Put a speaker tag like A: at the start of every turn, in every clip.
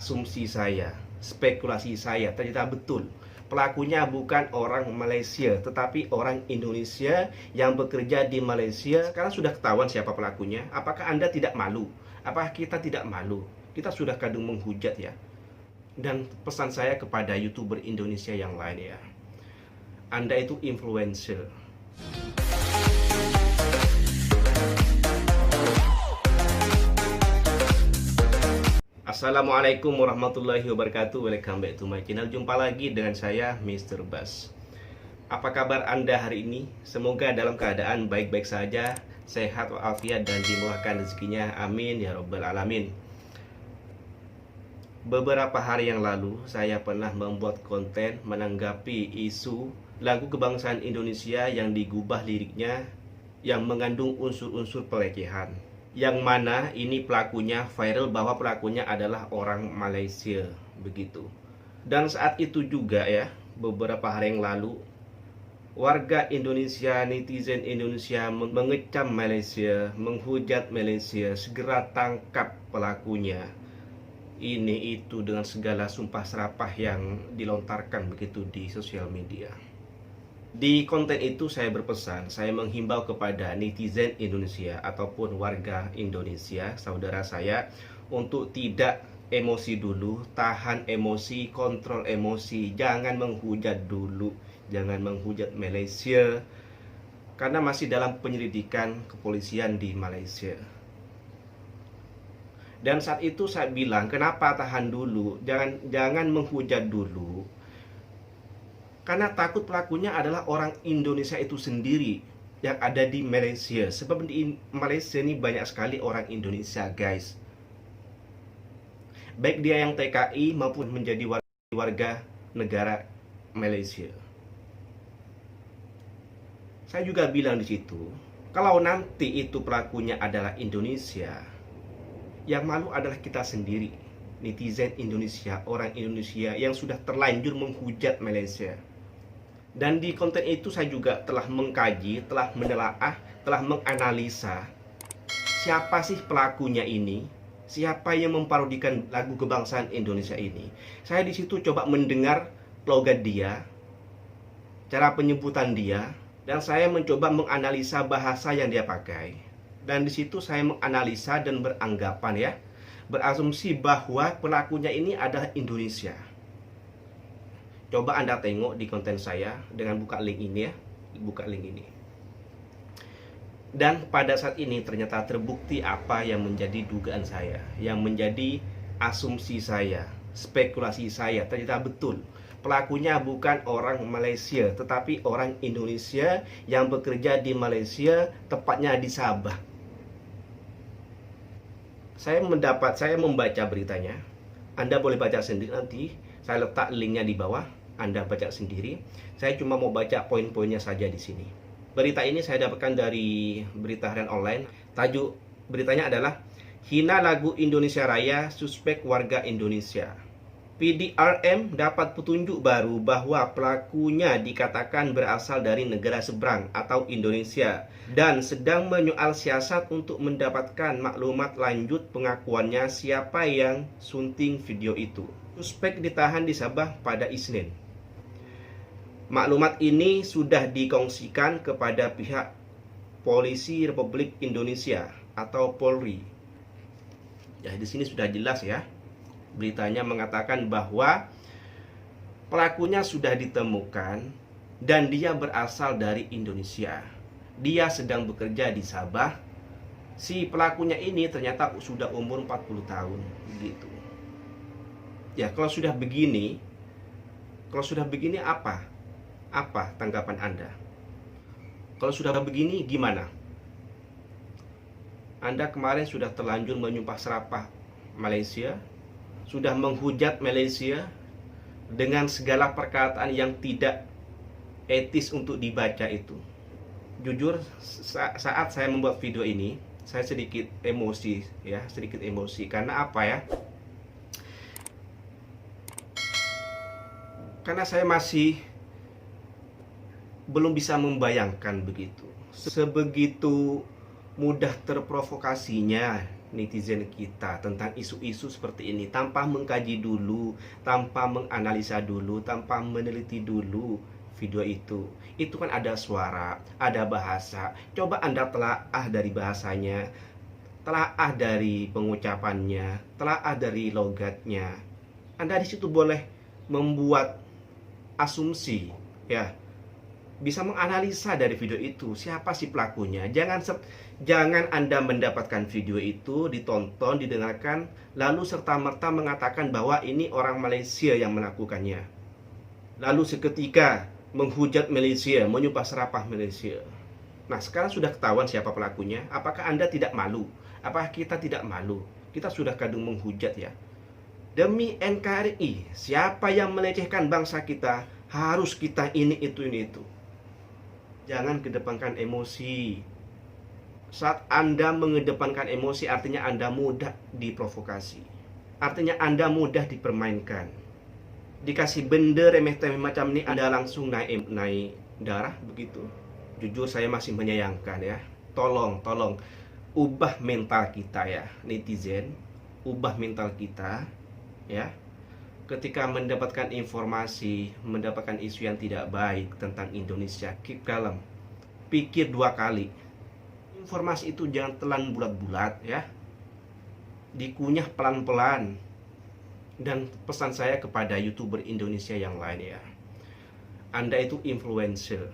A: asumsi saya, spekulasi saya, ternyata betul. Pelakunya bukan orang Malaysia, tetapi orang Indonesia yang bekerja di Malaysia. Sekarang sudah ketahuan siapa pelakunya. Apakah Anda tidak malu? Apakah kita tidak malu? Kita sudah kadung menghujat ya. Dan pesan saya kepada YouTuber Indonesia yang lain ya, Anda itu influencer. Assalamualaikum warahmatullahi wabarakatuh. Welcome back to my channel. Jumpa lagi dengan saya, Mr. Bas. Apa kabar Anda hari ini? Semoga dalam keadaan baik-baik saja, sehat walafiat dan dimurahkan rezekinya. Amin ya rabbal alamin. Beberapa hari yang lalu saya pernah membuat konten menanggapi isu lagu kebangsaan Indonesia yang digubah liriknya yang mengandung unsur-unsur pelecehan, yang mana ini pelakunya viral bahwa pelakunya adalah orang Malaysia begitu. Dan saat itu juga ya, beberapa hari yang lalu, warga Indonesia, netizen Indonesia mengecam Malaysia, menghujat Malaysia, segera tangkap pelakunya. Ini itu dengan segala sumpah serapah yang dilontarkan begitu di sosial media. Di konten itu saya berpesan, saya menghimbau kepada netizen Indonesia ataupun warga Indonesia, saudara saya, untuk tidak emosi dulu, tahan emosi, kontrol emosi, jangan menghujat dulu, jangan menghujat Malaysia, karena masih dalam penyelidikan kepolisian di Malaysia. Dan saat itu saya bilang, kenapa tahan dulu, jangan menghujat dulu, karena takut pelakunya adalah orang Indonesia itu sendiri yang ada di Malaysia. Sebab di Malaysia ini banyak sekali orang Indonesia, guys. Baik dia yang TKI maupun menjadi warga negara Malaysia. Saya juga bilang di situ, kalau nanti itu pelakunya adalah Indonesia, yang malu adalah kita sendiri, netizen Indonesia, orang Indonesia yang sudah terlanjur menghujat Malaysia. Dan di konten itu saya juga telah mengkaji, telah menelaah, telah menganalisa siapa sih pelakunya ini, siapa yang memparodikan lagu kebangsaan Indonesia ini. Saya di situ coba mendengar logat dia, cara penyebutan dia, dan saya mencoba menganalisa bahasa yang dia pakai. Dan di situ saya menganalisa dan beranggapan ya, berasumsi bahwa pelakunya ini adalah Indonesia. Coba Anda tengok di konten saya dengan buka link ini ya, buka link ini. Dan pada saat ini ternyata terbukti apa yang menjadi dugaan saya, yang menjadi asumsi saya, spekulasi saya, ternyata betul. Pelakunya bukan orang Malaysia, tetapi orang Indonesia yang bekerja di Malaysia, tepatnya di Sabah. Saya membaca beritanya. Anda boleh baca sendiri nanti. Saya letak linknya di bawah. Anda baca sendiri. Saya cuma mau baca poin-poinnya saja di sini. Berita ini saya dapatkan dari berita harian online. Tajuk beritanya adalah hina lagu Indonesia Raya, suspek warga Indonesia. PDRM dapat petunjuk baru bahwa pelakunya dikatakan berasal dari negara seberang atau Indonesia dan sedang menyoal siasat untuk mendapatkan maklumat lanjut pengakuannya siapa yang sunting video itu. Suspek ditahan di Sabah pada Isnin. Maklumat ini sudah dikongsikan kepada pihak Polisi Republik Indonesia atau Polri. Ya, di sini sudah jelas ya. Beritanya mengatakan bahwa pelakunya sudah ditemukan dan dia berasal dari Indonesia. Dia sedang bekerja di Sabah. Si pelakunya ini ternyata sudah umur 40 tahun gitu. Ya, kalau sudah begini apa? Apa tanggapan Anda? Kalau sudah begini gimana? Anda kemarin sudah terlanjur menyumpah serapah Malaysia, sudah menghujat Malaysia dengan segala perkataan yang tidak etis untuk dibaca itu. Jujur, saat saya membuat video ini, saya sedikit emosi ya, karena apa ya? Karena saya masih belum bisa membayangkan begitu. Sebegitu mudah terprovokasinya netizen kita tentang isu-isu seperti ini tanpa mengkaji dulu, tanpa menganalisa dulu, tanpa meneliti dulu video itu. Itu kan ada suara, ada bahasa. Coba Anda telaah dari bahasanya, telaah dari pengucapannya, telaah dari logatnya. Anda di situ boleh membuat asumsi, ya. Bisa menganalisa dari video itu siapa sih pelakunya. Jangan Anda mendapatkan video itu, ditonton, didengarkan, lalu serta-merta mengatakan bahwa ini orang Malaysia yang melakukannya, lalu seketika menghujat Malaysia, menyumpah serapah Malaysia. Nah, sekarang sudah ketahuan siapa pelakunya. Apakah Anda tidak malu? Apakah kita tidak malu? Kita sudah kadung menghujat, ya. Demi NKRI, siapa yang melecehkan bangsa kita, harus kita ini, itu. Jangan kedepankan emosi. Saat Anda mengedepankan emosi, artinya Anda mudah diprovokasi. Artinya Anda mudah dipermainkan. Dikasih benda remeh-temeh macam ini, Anda langsung naik darah begitu. Jujur saya masih menyayangkan, ya. Tolong ubah mental kita, ya, netizen. Ubah mental kita, ya. Ketika mendapatkan informasi, mendapatkan isu yang tidak baik tentang Indonesia, keep calm. Pikir 2 kali. Informasi itu jangan telan bulat-bulat, ya. Dikunyah pelan-pelan. Dan pesan saya kepada YouTuber Indonesia yang lain, ya. Anda itu influencer.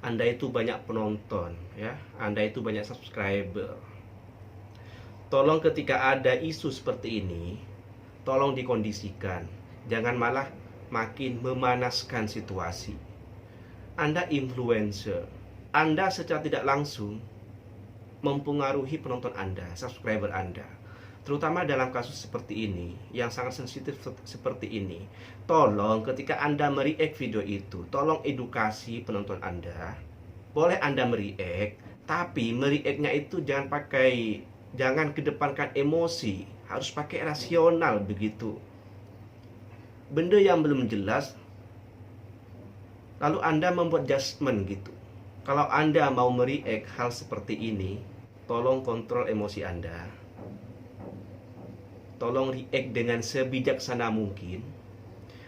A: Anda itu banyak penonton, ya. Anda itu banyak subscriber. Tolong ketika ada isu seperti ini, tolong dikondisikan. Jangan malah makin memanaskan situasi. Anda influencer. Anda secara tidak langsung mempengaruhi penonton Anda, subscriber Anda. Terutama dalam kasus seperti ini, yang sangat sensitif seperti ini. Tolong ketika Anda mereact video itu, tolong edukasi penonton Anda. Boleh Anda mereact, tapi mereactnya itu jangan kedepankan emosi. Harus pakai rasional begitu. Benda yang belum jelas, lalu Anda membuat judgement gitu. Kalau Anda mau mereact hal seperti ini, tolong kontrol emosi Anda. Tolong react dengan sebijaksana mungkin.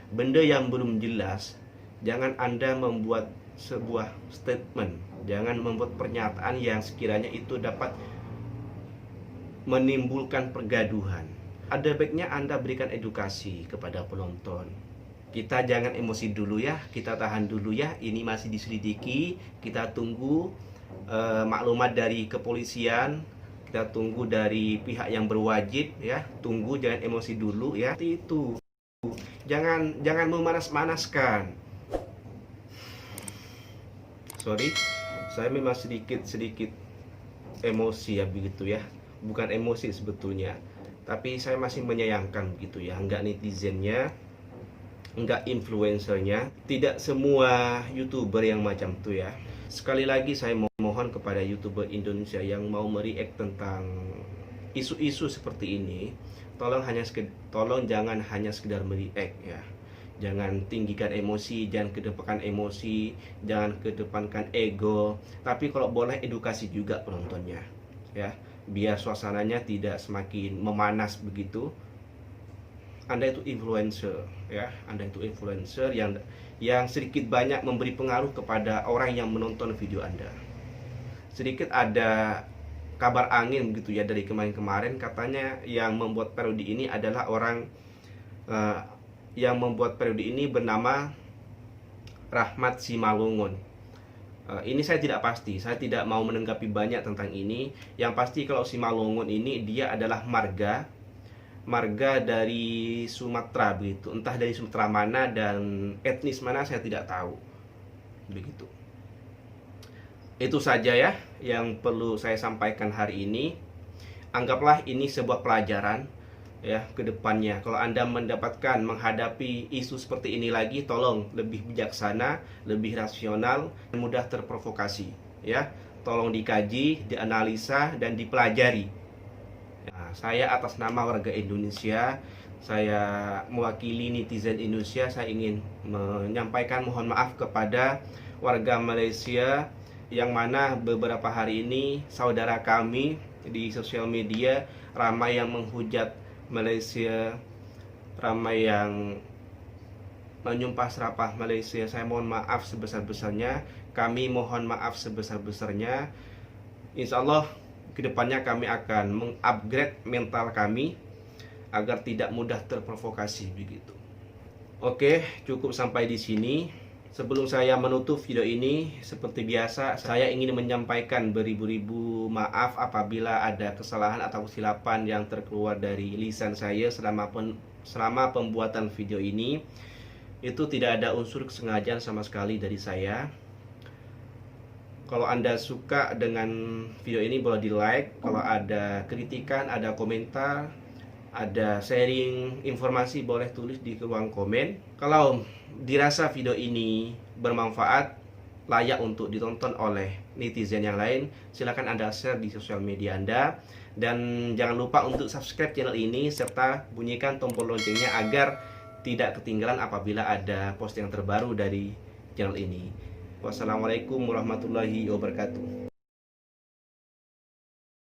A: Benda yang belum jelas, jangan Anda membuat sebuah statement. Jangan membuat pernyataan yang sekiranya itu dapat menimbulkan pergaduhan. Ada baiknya Anda berikan edukasi kepada penonton. Kita jangan emosi dulu, ya. Kita tahan dulu, ya. Ini masih diselidiki. Kita tunggu maklumat dari kepolisian. Kita tunggu dari pihak yang berwajib, ya. Tunggu, jangan emosi dulu, ya. Itu. Jangan memanas-manaskan. Sorry, saya memang sedikit emosi, ya, begitu, ya. Bukan emosi sebetulnya, tapi saya masih menyayangkan begitu, ya. Enggak netizennya, enggak influencernya, tidak semua YouTuber yang macam itu, ya. Sekali lagi saya mohon kepada YouTuber Indonesia yang mau mereact tentang isu-isu seperti ini, tolong jangan hanya sekedar mereact, ya. Jangan tinggikan emosi, jangan kedepankan emosi, jangan kedepankan ego, tapi kalau boleh edukasi juga penontonnya, ya. Biar suasananya tidak semakin memanas begitu. Anda itu influencer, ya. Anda itu influencer yang sedikit banyak memberi pengaruh kepada orang yang menonton video Anda. Sedikit ada kabar angin begitu, ya, dari kemarin-kemarin, katanya yang membuat parodi ini adalah orang yang membuat parodi ini bernama Rahmat Simalungun. Ini saya tidak pasti, saya tidak mau menanggapi banyak tentang ini. Yang pasti kalau Simalungun ini dia adalah marga dari Sumatera begitu. Entah dari Sumatera mana dan etnis mana saya tidak tahu. Begitu. Itu saja, ya, yang perlu saya sampaikan hari ini. Anggaplah ini sebuah pelajaran, ya, ke depannya. Kalau Anda menghadapi isu seperti ini lagi, tolong lebih bijaksana, lebih rasional, dan mudah terprovokasi, ya. Tolong dikaji, dianalisa, dan dipelajari. Nah, saya atas nama warga Indonesia, saya mewakili netizen Indonesia, saya ingin menyampaikan mohon maaf kepada warga Malaysia yang mana beberapa hari ini saudara kami di sosial media ramai yang menghujat Malaysia, ramai yang menyumpah serapah Malaysia. Saya mohon maaf sebesar-besarnya. Kami mohon maaf sebesar-besarnya. Insya Allah kedepannya kami akan mengupgrade mental kami agar tidak mudah terprovokasi begitu. Oke, cukup sampai di sini. Sebelum saya menutup video ini, seperti biasa saya ingin menyampaikan beribu-ribu maaf apabila ada kesalahan atau kesilapan yang terkeluar dari lisan saya selama pembuatan video ini. Itu tidak ada unsur kesengajaan sama sekali dari saya. Kalau Anda suka dengan video ini boleh di like. Kalau ada kritikan, ada komentar, ada sharing informasi, boleh tulis di ruang komen. Kalau dirasa video ini bermanfaat, layak untuk ditonton oleh netizen yang lain, silakan Anda share di sosial media Anda. Dan jangan lupa untuk subscribe channel ini serta bunyikan tombol loncengnya agar tidak ketinggalan apabila ada postingan terbaru dari channel ini. Wassalamualaikum warahmatullahi wabarakatuh.